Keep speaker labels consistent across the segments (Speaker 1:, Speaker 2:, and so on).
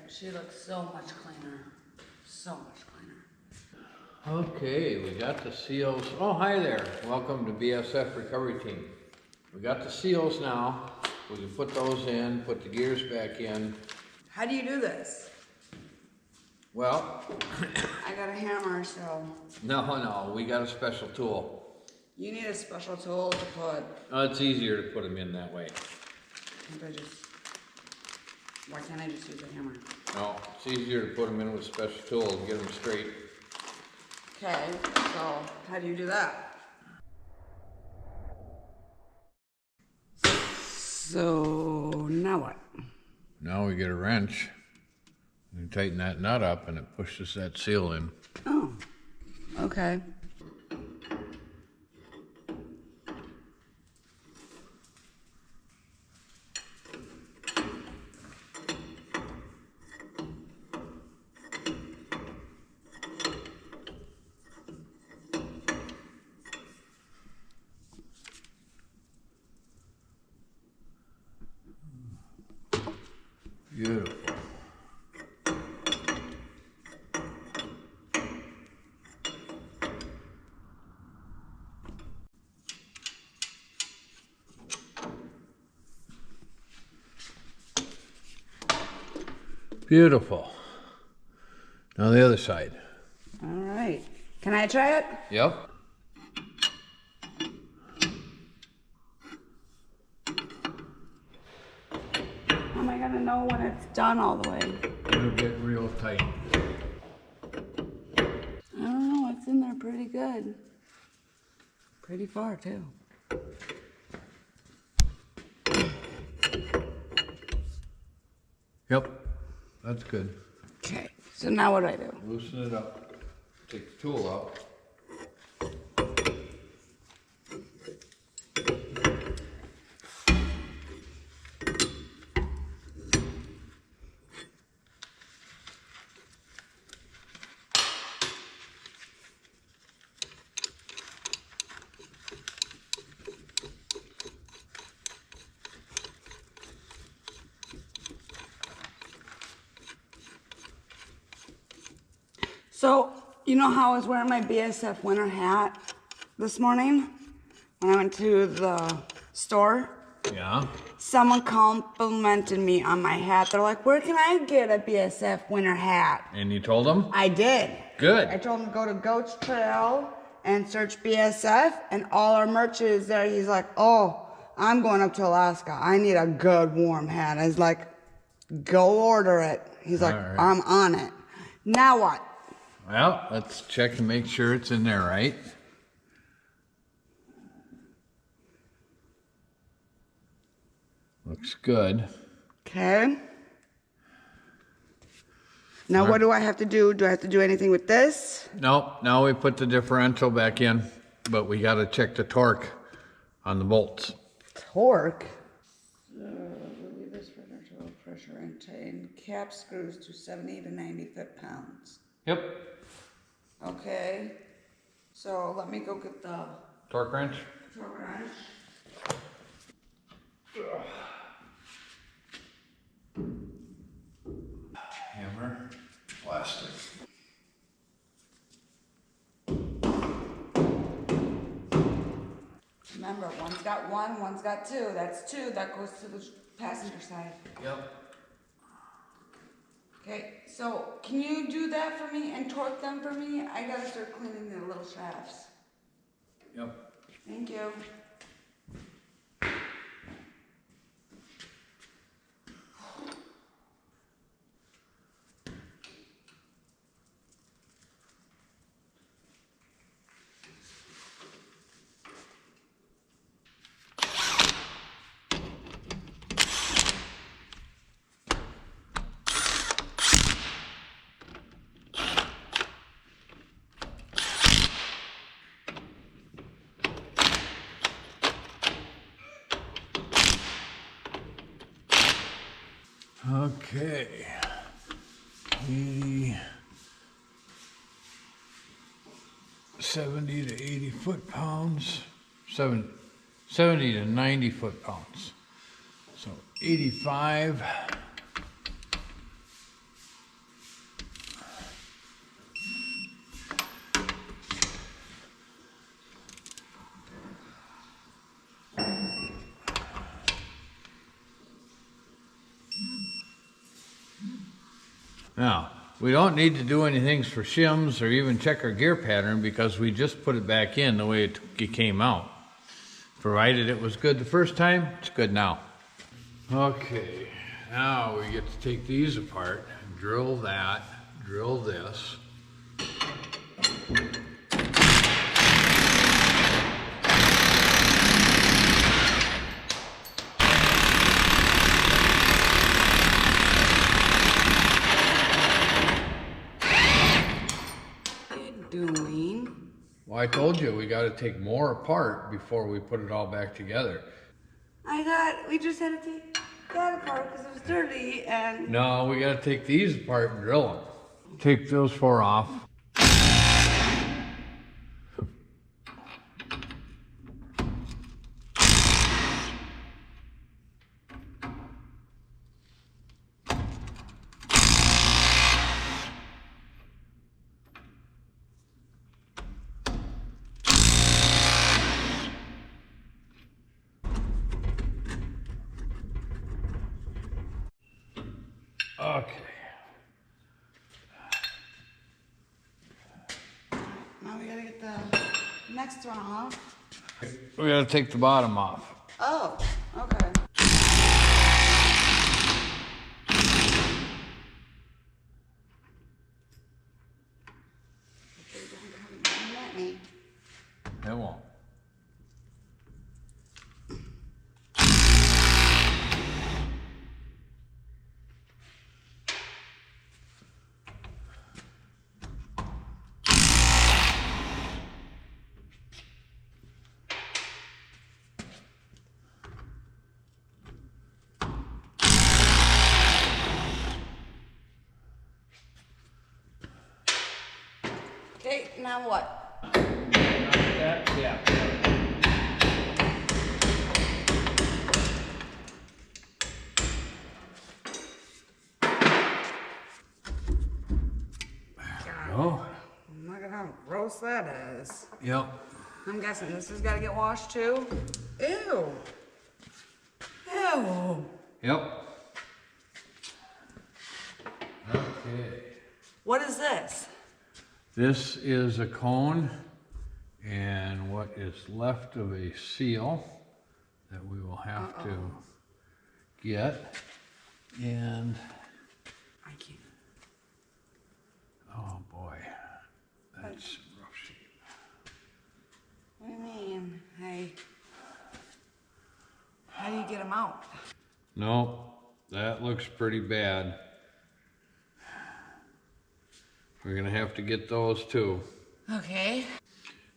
Speaker 1: She looks so much cleaner. So much cleaner.
Speaker 2: Okay, we got the seals. Oh, hi there. Welcome to BSF Recovery Team. We got the seals now. We can put those in, put the gears back in.
Speaker 1: How do you do this?
Speaker 2: Well,
Speaker 1: I got a hammer, so.
Speaker 2: no, we got a special tool.
Speaker 1: You need a special tool to put.
Speaker 2: It's easier to put them in that way.
Speaker 1: Why can't I just use a hammer?
Speaker 2: No, it's easier to put them in with a special tool and get them straight.
Speaker 1: Okay, so how do you do that? So now what?
Speaker 2: Now we get a wrench. We tighten that nut up and it pushes that seal in.
Speaker 1: Oh, okay.
Speaker 2: Beautiful. Beautiful. Now the other side.
Speaker 1: All right. Can I try it?
Speaker 2: Yep.
Speaker 1: How am I gonna know when it's done all the way?
Speaker 2: It'll get real tight.
Speaker 1: I don't know, it's in there pretty good. Pretty far too.
Speaker 2: Yep. That's good.
Speaker 1: Okay, so now what do I do?
Speaker 2: Loosen it up. Take the tool out.
Speaker 1: So, you know how I was wearing my BSF winter hat this morning when I went to the store?
Speaker 2: Yeah.
Speaker 1: Someone complimented me on my hat. They're like, where can I get a BSF winter hat?
Speaker 2: And you told them?
Speaker 1: I did.
Speaker 2: Good.
Speaker 1: I told him to go to Goats Trail and search BSF, and all our merch is there. He's like, oh, I'm going up to Alaska. I need a good warm hat. I was like, go order it. He's like,
Speaker 2: right.
Speaker 1: I'm on it. Now what?
Speaker 2: Well, let's check and make sure it's in there, right? Looks good.
Speaker 1: Okay. Now what do I have to do? Do I have to do anything with this?
Speaker 2: Nope, now we put the differential back in, but we gotta check the torque on the bolts.
Speaker 1: Torque? Relieve this differential pressure and tighten cap screws to 70 to 90 foot-pounds.
Speaker 2: Yep.
Speaker 1: Okay. So let me go get the
Speaker 2: Torque wrench?
Speaker 1: torque wrench.
Speaker 2: Hammer. Plastic.
Speaker 1: Remember, one's got one, one's got two. That's two. That goes to the passenger side.
Speaker 2: Yep.
Speaker 1: Okay, so can you do that for me and torque them for me? I gotta start cleaning the little shafts.
Speaker 2: Yep.
Speaker 1: Thank you.
Speaker 2: Okay. 80, 70 to 80 foot-pounds. 70 to 90 foot-pounds. So 85. Now, we don't need to do anything for shims or even check our gear pattern because we just put it back in the way it came out. Provided it was good the first time, it's good now. Okay, now we get to take these apart, drill that, drill this.
Speaker 1: Doing?
Speaker 2: Well, I told you we got to take more apart before we put it all back together.
Speaker 1: I thought we just had to take that apart because it was dirty and...
Speaker 2: No, we got to take these apart and drill them. Take those four off. Okay.
Speaker 1: Now we gotta get the next one off.
Speaker 2: We got to take the bottom off.
Speaker 1: Oh, okay. Let me.
Speaker 2: It won't.
Speaker 1: Okay, now what?
Speaker 2: Yeah. Oh.
Speaker 1: Look at how gross that is.
Speaker 2: Yep.
Speaker 1: I'm guessing this has got to get washed too. Ew. Ew.
Speaker 2: Yep. Okay.
Speaker 1: What is this?
Speaker 2: This is a cone and what is left of a seal that we will have to get. And
Speaker 1: I can't.
Speaker 2: oh boy, that's rough shape.
Speaker 1: What do you mean? Hey. How do you get them out?
Speaker 2: No, that looks pretty bad. We're gonna have to get those too.
Speaker 1: Okay.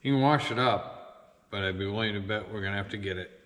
Speaker 2: You can wash it up, but I'd be willing to bet we're gonna have to get it.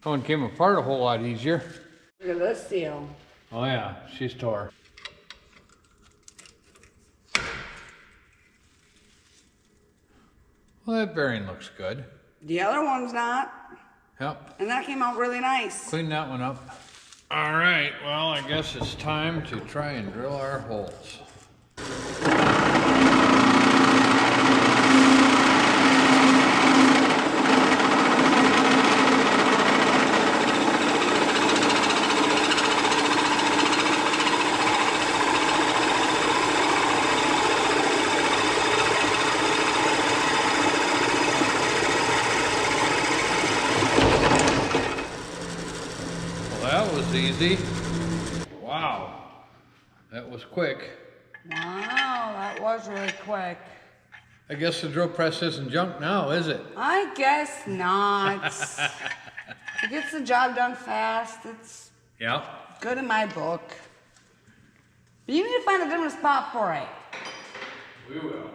Speaker 2: That one came apart a whole lot easier.
Speaker 1: Look at this seal.
Speaker 2: Oh yeah, she's tore. Well, that bearing looks good.
Speaker 1: The other one's not.
Speaker 2: Yep.
Speaker 1: And that came out really nice.
Speaker 2: Clean that one up. All right, well, I guess it's time to try and drill our holes. That was easy. Wow, that was quick.
Speaker 1: Wow, that was really quick.
Speaker 2: I guess the drill press isn't junk now, is it?
Speaker 1: I guess not. It gets the job done fast. It's
Speaker 2: Yeah.
Speaker 1: good in my book. But you need to find a different spot for it.
Speaker 2: We will.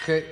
Speaker 2: Okay.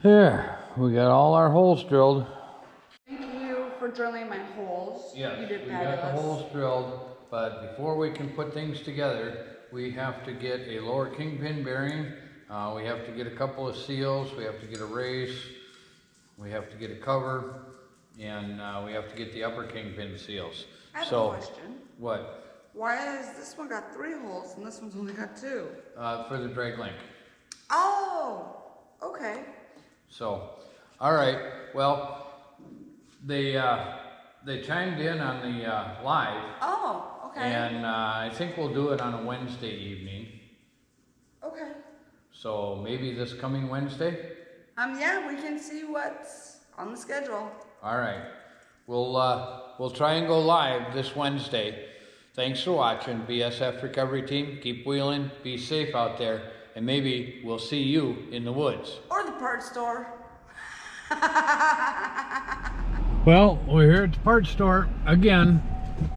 Speaker 2: There, we got all our holes drilled.
Speaker 1: Thank you for drilling my holes.
Speaker 2: Yes,
Speaker 1: You did
Speaker 2: we
Speaker 1: fabulous.
Speaker 2: got the holes drilled, but before we can put things together, we have to get a lower kingpin bearing. We have to get a couple of seals. We have to get a race. We have to get a cover, and we have to get the upper kingpin seals.
Speaker 1: I have a question.
Speaker 2: What?
Speaker 1: Why has this one got 3 holes and this one's only got 2?
Speaker 2: For the drag link.
Speaker 1: Oh, okay.
Speaker 2: So, all right. Well, they chimed in on the live.
Speaker 1: Oh, okay.
Speaker 2: And I think we'll do it on a Wednesday evening.
Speaker 1: Okay.
Speaker 2: So maybe this coming Wednesday.
Speaker 1: Yeah, we can see what's on the schedule.
Speaker 2: All right. We'll try and go live this Wednesday. Thanks for watching, BSF Recovery Team. Keep wheeling. Be safe out there. And maybe we'll see you in the woods.
Speaker 1: Or the parts store.
Speaker 2: Well, we're here at the parts store again.